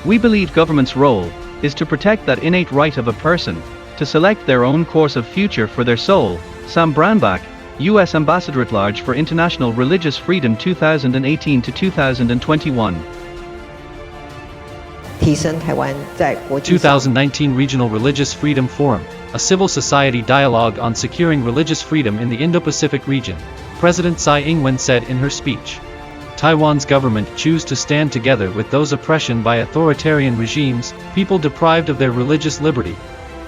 We believe government's role is to protect that innate right of a person to select their own course of future for their soul. Sam Brownback, U.S. Ambassador at Large for International Religious Freedom 2018 to 2021. 提升台湾在国际上 2019 Regional Religious Freedom Forum, a civil society dialogue on securing religious freedom in the Indo-Pacific region, President Tsai Ing-wen said in her speech. Taiwan's government choose to stand together with those oppression by authoritarian regimes, people deprived of their religious liberty.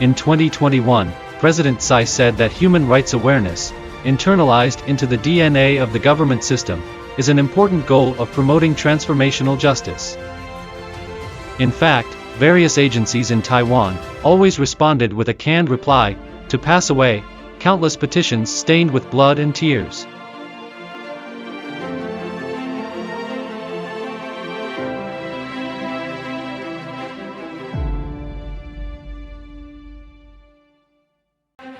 In 2021, President Tsai said that human rights awareness, internalized into the DNA of the government system, is an important goal of promoting transformational justice. In fact, various agencies in Taiwan always responded with a canned reply, to pass away, countless petitions stained with blood and tears.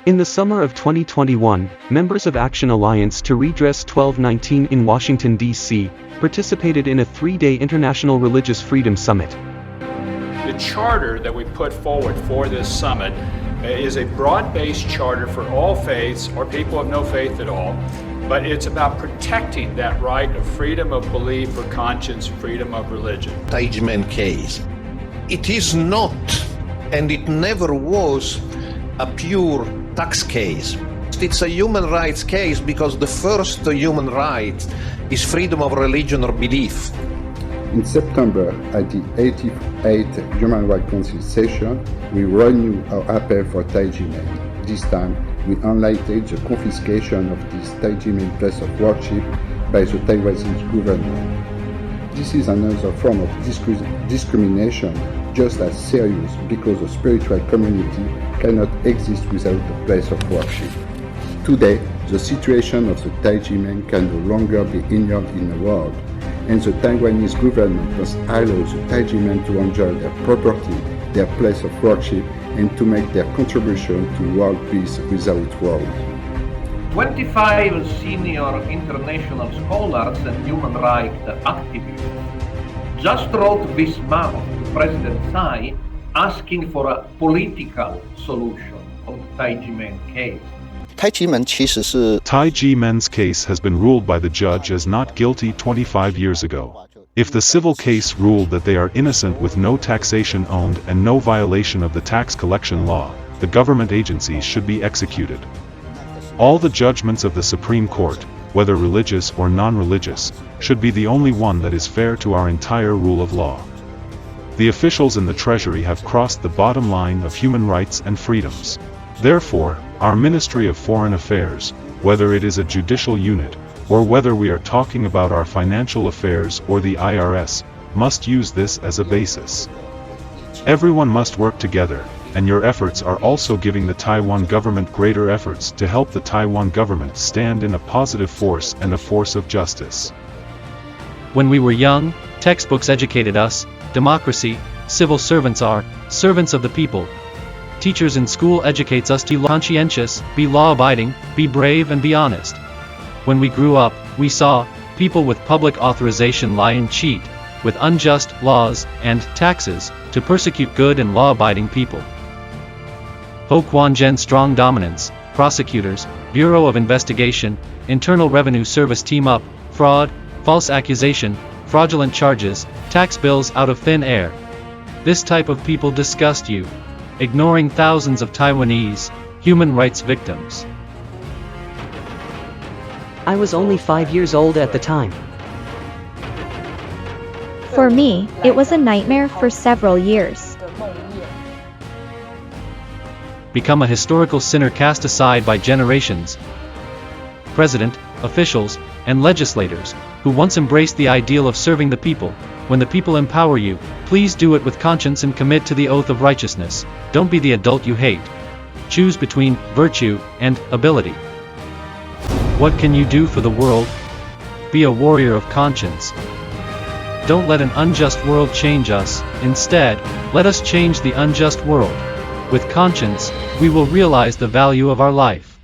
In the summer of 2021, members of Action Alliance to Redress 1219 in Washington, D.C., participated in a 3-day International Religious Freedom Summit. The charter that we put forward for this summit is a broad-based charter for all faiths or people of no faith at all, but it's about protecting that right of freedom of belief or conscience, freedom of religion. Tai Ji Men case. It is not, and it never was, a pure tax case. It's a human rights case because the first human right is freedom of religion or belief. In September, at the 88th Human Rights Council session, we renewed our appeal for Tai Ji Men. This time, we highlighted the confiscation of this Tai Ji Men place of worship by the Taiwanese government. This is another form of discrimination, just as serious, because the spiritual community cannot exist without a place of worship. Today, the situation of the Tai Ji Men can no longer be ignored in the world, and the Taiwanese government must allow the Tai Ji Men to enjoy their property, their place of worship, and to make their contribution to world peace without war. 25 senior international scholars and human rights activists just wrote this month to President Tsai asking for a political solution on the Tai Ji Men case. Tai Ji Men's case has been ruled by the judge as not guilty 25 years ago. If the civil case ruled that they are innocent with no taxation owed and no violation of the tax collection law, the government agencies should be executed. All the judgments of the Supreme Court, whether religious or non-religious, should be the only one that is fair to our entire rule of law. The officials in the Treasury have crossed the bottom line of human rights and freedoms. Therefore, our Ministry of Foreign Affairs, whether it is a judicial unit, or whether we are talking about our financial affairs or the IRS, must use this as a basis. Everyone must work together, and your efforts are also giving the Taiwan government greater efforts to help the Taiwan government stand in a positive force and a force of justice. When we were young, textbooks educated us, democracy, civil servants are servants of the people. Teachers in school educates us to be conscientious, be law-abiding, be brave and be honest. When we grew up, we saw people with public authorization lie and cheat, with unjust laws and taxes to persecute good and law-abiding people. Ho Quan Gen strong dominance, prosecutors, Bureau of Investigation, Internal Revenue Service team up, fraud, false accusation, fraudulent charges, tax bills out of thin air. This type of people disgust you, ignoring thousands of Taiwanese human rights victims. I was only 5 years old at the time. For me, it was a nightmare for several years. Become a historical sinner cast aside by generations. President, officials, and legislators, who once embraced the ideal of serving the people, when the people empower you, please do it with conscience and commit to the oath of righteousness. Don't be the adult you hate. Choose between virtue and ability. What can you do for the world? Be a warrior of conscience. Don't let an unjust world change us. Instead, let us change the unjust world. With conscience, we will realize the value of our life.